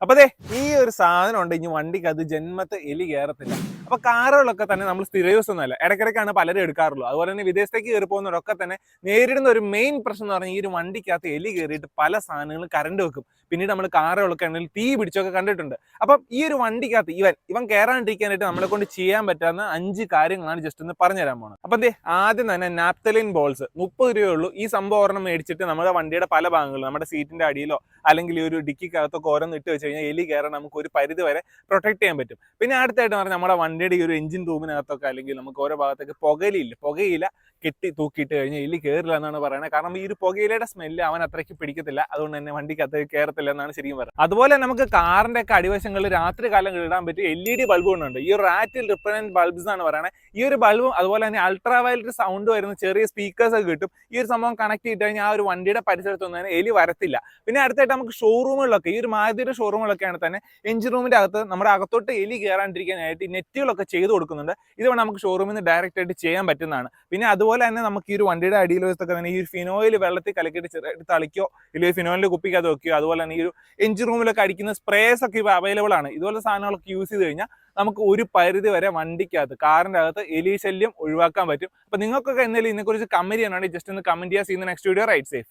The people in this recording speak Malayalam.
അപ്പൊ അതെ ഈ ഒരു സാധനം ഉണ്ട് ഇനി വണ്ടിക്ക് അത് ജന്മത്തെ എലി കയറത്തില്ല. അപ്പൊ കാറുകളൊക്കെ തന്നെ നമ്മൾ സ്ഥിര യൂസ് ഒന്നുമല്ല, ഇടയ്ക്കിടയ്ക്കാണ് പലരും എടുക്കാറുള്ളൂ. അതുപോലെ തന്നെ വിദേശത്തേക്ക് കയറി പോകുന്നവരൊക്കെ തന്നെ നേരിടുന്ന ഒരു മെയിൻ പ്രശ്നം എന്ന് പറഞ്ഞാൽ ഈ ഒരു വണ്ടിക്കകത്ത് എലി കയറിയിട്ട് പല സാധനങ്ങളും കറണ്ട് വെക്കും. പിന്നീട് നമ്മൾ കാറുകളൊക്കെ ആണെങ്കിൽ തീ പിടിച്ചൊക്കെ കണ്ടിട്ടുണ്ട്. അപ്പം ഈ ഒരു വണ്ടിക്കകത്ത് ഇവൻ കയറാണ്ടിരിക്കാനായിട്ട് നമ്മളെ കൊണ്ട് ചെയ്യാൻ പറ്റാവുന്ന 5 കാര്യങ്ങളാണ് ജസ്റ്റ് ഒന്ന് പറഞ്ഞുതരാൻ പോകുന്നത്. അപ്പം ആദ്യം തന്നെ നാപ്തലിൻ ബോൾസ് 30 രൂപയുള്ളൂ. ഈ സംഭവം ഒരെണ്ണം മേടിച്ചിട്ട് നമ്മുടെ വണ്ടിയുടെ പല ഭാഗങ്ങളിലും നമ്മുടെ സീറ്റിന്റെ അടിയിലോ അല്ലെങ്കിൽ ഈ ഒരു ഡിക്കിക്കകത്തൊക്കെ ഓരോന്ന് ഇട്ട് വെച്ച് കഴിഞ്ഞാൽ എലി കയറാൻ നമുക്ക് ഒരു പരിധി വരെ പ്രൊട്ടക്ട് ചെയ്യാൻ പറ്റും. പിന്നെ അടുത്തായിട്ട് പറഞ്ഞാൽ നമ്മുടെ വണ്ടിയുടെ ഈ ഒരു എഞ്ചിൻ റൂമിനകത്തൊക്കെ അല്ലെങ്കിൽ നമുക്ക് ഓരോ ഭാഗത്തേക്ക് പുകയില കെട്ടി തൂക്കിയിട്ട് കഴിഞ്ഞാൽ എലി കയറില്ല എന്നാണ് പറയുന്നത്. കാരണം ഈ ഒരു പുകയിലയുടെ സ്മെല്ല് അവൻ അത്രയ്ക്ക് പിടിക്കത്തില്ല, അതുകൊണ്ട് തന്നെ വണ്ടിക്കകത്ത് കയറത്തില്ല എന്നാണ് ശരിക്കും പറയുന്നത്. അതുപോലെ നമുക്ക് കാറിന്റെ ഒക്കെ അടിവശങ്ങളിൽ രാത്രി കാലം ഇടാൻ പറ്റിയ LED ബൾബ് കൊണ്ടുണ്ട്. ഈ ഒരു റാറ്റിൽ റിപ്പലന്റ് ബൾബ്സ് എന്നാണ് പറയുന്നത്. ഈ ഒരു ബൾബും അതുപോലെ തന്നെ അൾട്രാ വയലറ്റ് സൗണ്ട് വരുന്ന ചെറിയ സ്പീക്കേഴ്സ് ഒക്കെ കിട്ടും. ഈ ഒരു സംഭവം കണക്ട് ചെയ്ത് കഴിഞ്ഞാൽ ആ ഒരു വണ്ടിയുടെ പരിസരത്തൊന്നും തന്നെ എലി വരത്തില്ല. പിന്നെ അടുത്തായിട്ട് നമുക്ക് ഷോറൂമുകളിലൊക്കെ ഈ ഒരു മാരുതിയുടെ ഷോറൂമുകളൊക്കെയാണ് തന്നെ എഞ്ചിൻ റൂമിന്റെ അകത്ത് നമ്മുടെ അകത്തോട്ട് എലി കയറാണ്ടിരിക്കാനായിട്ട് നെറ്റുകളൊക്കെ ചെയ്ത് കൊടുക്കുന്നുണ്ട്. ഇത് നമുക്ക് ഷോറൂമിൽ നിന്ന് ഡയറക്റ്റ് ആയിട്ട് ചെയ്യാൻ പറ്റുന്നതാണ്. പിന്നെ അതുപോലെ തന്നെ നമുക്ക് ഈ ഒരു വണ്ടിയുടെ അടിയിലൊക്കെ തന്നെ ഈ ഫിനോയിൽ വെള്ളത്തിൽ കലക്കിയിട്ട് ചെറുതായിട്ട് തളിക്കോ ഇല്ലെങ്കിൽ ഫിനോയിലിന്റെ കുപ്പിക്കകത്ത് വെക്കുകയോ അതുപോലെ തന്നെ ഈ ഒരു എഞ്ചിൻ റൂമിലൊക്കെ അടിക്കുന്ന സ്പ്രേസ് ഒക്കെ ഇപ്പോൾ അവൈലബിൾ ആണ്. ഇതുപോലെ സാധനങ്ങളൊക്കെ യൂസ് ചെയ്ത് കഴിഞ്ഞാൽ നമുക്ക് ഒരു പരിധി വരെ വണ്ടിക്കകത്ത് കാറിന്റെ അകത്ത് എലി ശല്യം ഒഴിവാക്കാൻ പറ്റും. അപ്പൊ നിങ്ങൾക്കൊക്കെ എന്തെങ്കിലും ഇതിനെക്കുറിച്ച് കമന്റ് ചെയ്യാനാണെങ്കിൽ ജസ്റ്റ് ഒന്ന് കമന്റ് ചെയ്യുക. Next video right safe.